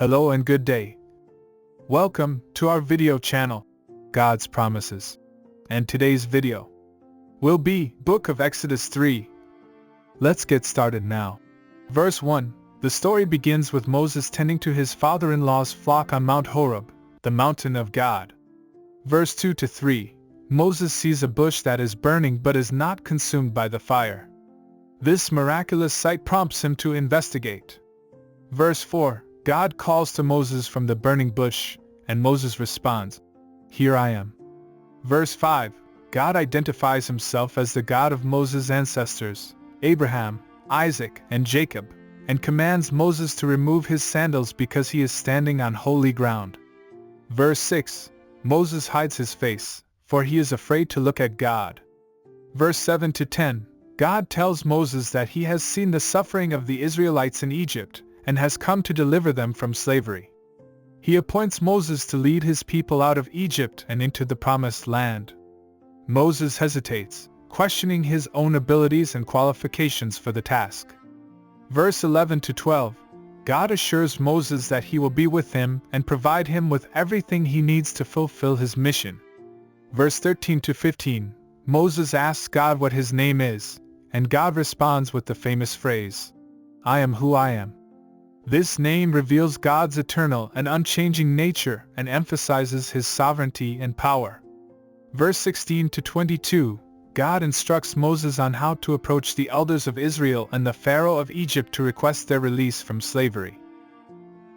Hello and good day. Welcome to our video channel, God's Promises. And today's video will be Book of Exodus 3. Let's get started now. Verse 1. The story begins with Moses tending to his father-in-law's flock on Mount Horeb, the mountain of God. Verse 2 to 3. Moses sees a bush that is burning but is not consumed by the fire. This miraculous sight prompts him to investigate. Verse 4. God calls to Moses from the burning bush, and Moses responds, "Here I am." Verse 5. God identifies himself as the God of Moses' ancestors, Abraham, Isaac, and Jacob, and commands Moses to remove his sandals because he is standing on holy ground. Verse 6. Moses hides his face, for he is afraid to look at God. Verse 7 to 10. God tells Moses that he has seen the suffering of the Israelites in Egypt, and has come to deliver them from slavery. He appoints Moses to lead his people out of Egypt and into the promised land. Moses hesitates, questioning his own abilities and qualifications for the task. Verse 11 to 12. God assures Moses that he will be with him and provide him with everything he needs to fulfill his mission. Verse 13 to 15. Moses asks God what his name is, and God responds with the famous phrase, "I am who I am." This name reveals God's eternal and unchanging nature and emphasizes his sovereignty and power. Verse 16 to 22, God instructs Moses on how to approach the elders of Israel and the Pharaoh of Egypt to request their release from slavery.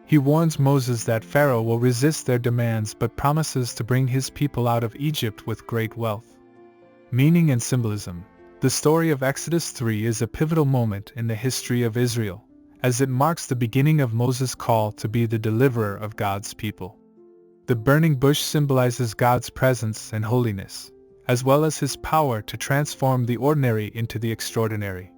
He warns Moses that Pharaoh will resist their demands but promises to bring his people out of Egypt with great wealth. Meaning and symbolism. The story of Exodus 3 is a pivotal moment in the history of Israel, as it marks the beginning of Moses' call to be the deliverer of God's people. The burning bush symbolizes God's presence and holiness, as well as his power to transform the ordinary into the extraordinary.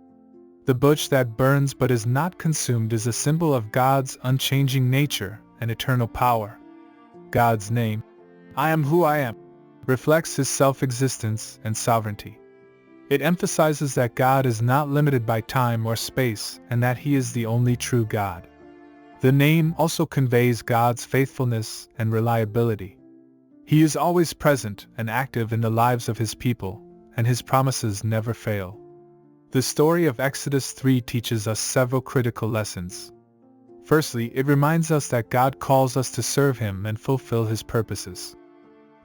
The bush that burns but is not consumed is a symbol of God's unchanging nature and eternal power. God's name, "I am who I am," reflects his self-existence and sovereignty. It emphasizes that God is not limited by time or space and that he is the only true God. The name also conveys God's faithfulness and reliability. He is always present and active in the lives of his people, and his promises never fail. The story of Exodus 3 teaches us several critical lessons. Firstly, it reminds us that God calls us to serve him and fulfill his purposes.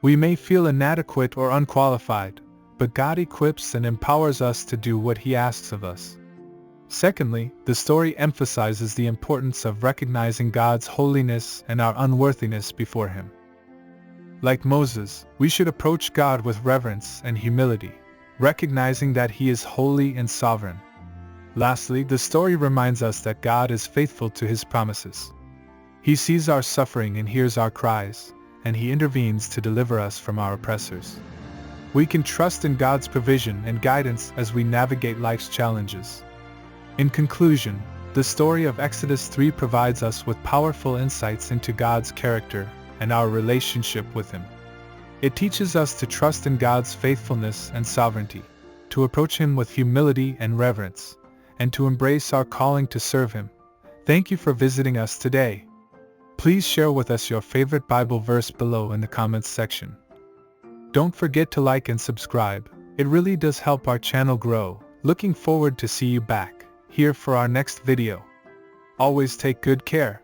We may feel inadequate or unqualified, but God equips and empowers us to do what he asks of us. Secondly, the story emphasizes the importance of recognizing God's holiness and our unworthiness before him. Like Moses, we should approach God with reverence and humility, recognizing that he is holy and sovereign. Lastly, the story reminds us that God is faithful to his promises. He sees our suffering and hears our cries, and he intervenes to deliver us from our oppressors. We can trust in God's provision and guidance as we navigate life's challenges. In conclusion, the story of Exodus 3 provides us with powerful insights into God's character and our relationship with him. It teaches us to trust in God's faithfulness and sovereignty, to approach him with humility and reverence, and to embrace our calling to serve him. Thank you for visiting us today. Please share with us your favorite Bible verse below in the comments section. Don't forget to like and subscribe, it really does help our channel grow. Looking forward to see you back here for our next video. Always take good care.